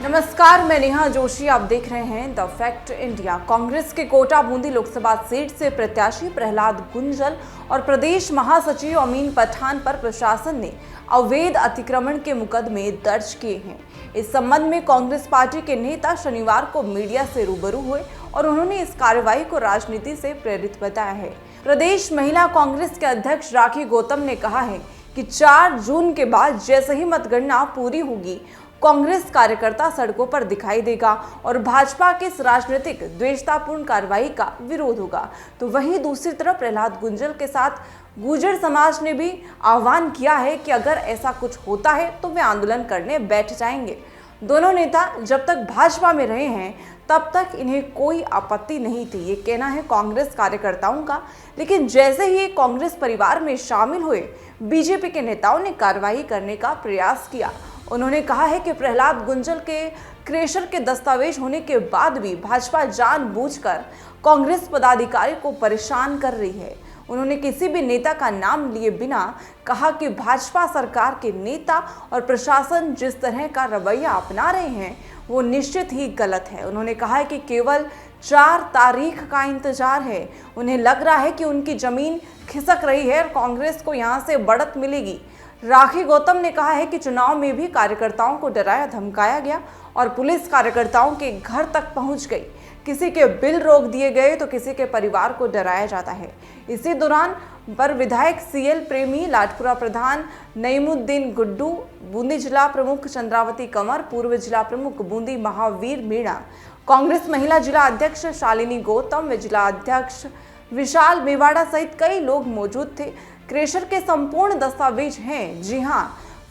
नमस्कार, मैं नेहा जोशी। आप देख रहे हैं द फैक्ट इंडिया। कांग्रेस के कोटा बूंदी लोकसभा सीट से प्रत्याशी प्रहलाद गुंजल और प्रदेश महासचिव अमीन पठान पर प्रशासन ने अवैध अतिक्रमण के मुकदमे दर्ज किए हैं। इस संबंध में कांग्रेस पार्टी के नेता शनिवार को मीडिया से रूबरू हुए और उन्होंने इस कार्रवाई को राजनीति से प्रेरित बताया है। प्रदेश महिला कांग्रेस के अध्यक्ष राखी गौतम ने कहा है कि 4 जून के बाद जैसे ही मतगणना पूरी होगी, कांग्रेस कार्यकर्ता सड़कों पर दिखाई देगा और भाजपा के इस राजनीतिक द्वेषतापूर्ण कार्रवाई का विरोध होगा। तो वहीं दूसरी तरफ प्रहलाद गुंजल के साथ गुर्जर समाज ने भी आह्वान किया है कि अगर ऐसा कुछ होता है तो वे आंदोलन करने बैठ जाएंगे। दोनों नेता जब तक भाजपा में रहे हैं तब तक इन्हें कोई आपत्ति नहीं थी, ये कहना है कांग्रेस कार्यकर्ताओं का। लेकिन जैसे ही कांग्रेस परिवार में शामिल हुए, बीजेपी के नेताओं ने कार्रवाई करने का प्रयास किया। उन्होंने कहा है कि प्रहलाद गुंजल के क्रेशर के दस्तावेज होने के बाद भी भाजपा जानबूझकर कांग्रेस पदाधिकारी को परेशान कर रही है। उन्होंने किसी भी नेता का नाम लिए बिना कहा कि भाजपा सरकार के नेता और प्रशासन जिस तरह का रवैया अपना रहे हैं वो निश्चित ही गलत है। उन्होंने कहा है कि केवल 4 तारीख का इंतजार है। उन्हें लग रहा है कि उनकी जमीन खिसक रही है और कांग्रेस को यहां से बढ़त मिलेगी। राखी गौतम ने कहा है कि चुनाव में भी कार्यकर्ताओं को डराया धमकाया गया और पुलिस कार्यकर्ताओं के घर तक पहुंच गई। किसी के बिल रोक दिए गए तो किसी के परिवार को डराया जाता है। इसी दौरान पर विधायक सीएल प्रेमी, लाडपुरा प्रधान नईमुद्दीन गुड्डू, बूंदी जिला प्रमुख चंद्रावती कंवर, पूर्व जिला प्रमुख बूंदी महावीर मीणा, कांग्रेस महिला जिला अध्यक्ष शालिनी गौतम व जिला अध्यक्ष विशाल मेवाड़ा सहित कई लोग मौजूद थे। क्रेशर के संपूर्ण दस्तावेज हैं। जी हां,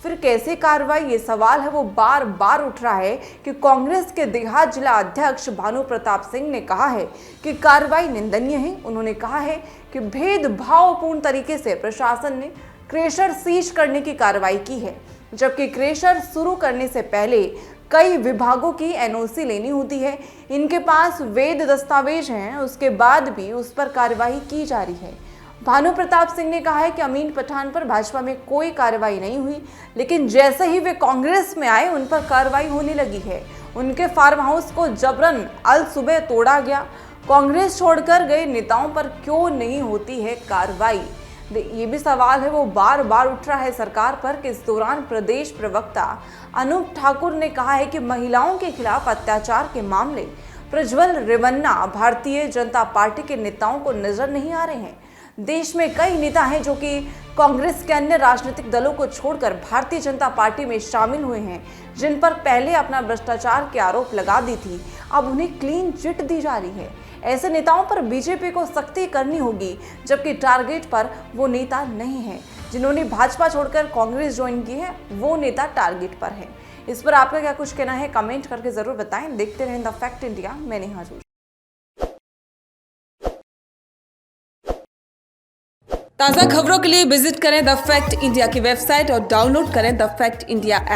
फिर कैसे कार्रवाई, ये सवाल है वो बार बार उठ रहा है कि कांग्रेस के देहात जिला अध्यक्ष भानु प्रताप सिंह ने कहा है कि कार्रवाई निंदनीय है। उन्होंने कहा है कि भेदभावपूर्ण तरीके से प्रशासन ने क्रेशर सीज करने की कार्रवाई की है, जबकि क्रेशर शुरू करने से पहले कई विभागों की एनओसी लेनी होती है। इनके पास वैध दस्तावेज हैं, उसके बाद भी उस पर कार्रवाई की जा रही है। भानु प्रताप सिंह ने कहा है कि अमीन पठान पर भाजपा में कोई कार्रवाई नहीं हुई, लेकिन जैसे ही वे कांग्रेस में आए उन पर कार्रवाई होने लगी है। उनके फार्म हाउस को जबरन अल सुबह तोड़ा गया। कांग्रेस छोड़कर गए नेताओं पर क्यों नहीं होती है कार्रवाई, ये भी सवाल है वो बार बार उठ रहा है सरकार पर। कि इस दौरान प्रदेश प्रवक्ता अनूप ठाकुर ने कहा है कि महिलाओं के खिलाफ अत्याचार के मामले प्रज्वल रेवन्ना भारतीय जनता पार्टी के नेताओं को नजर नहीं आ रहे हैं। देश में कई नेता हैं जो कि कांग्रेस के अन्य राजनीतिक दलों को छोड़कर भारतीय जनता पार्टी में शामिल हुए हैं, जिन पर पहले अपना भ्रष्टाचार के आरोप लगा दी थी, अब उन्हें क्लीन चिट दी जा रही है। ऐसे नेताओं पर बीजेपी को सख्ती करनी होगी, जबकि टारगेट पर वो नेता नहीं है। जिन्होंने भाजपा छोड़कर कांग्रेस ज्वाइन की है वो नेता टारगेट पर है। इस पर आपका क्या कुछ कहना है, कमेंट करके जरूर बताएं। देखते रहें द फैक्ट इंडिया। मैं नेहा जोशी। ताज़ा खबरों के लिए विजिट करें द फैक्ट इंडिया की वेबसाइट और डाउनलोड करें द फैक्ट इंडिया ऐप।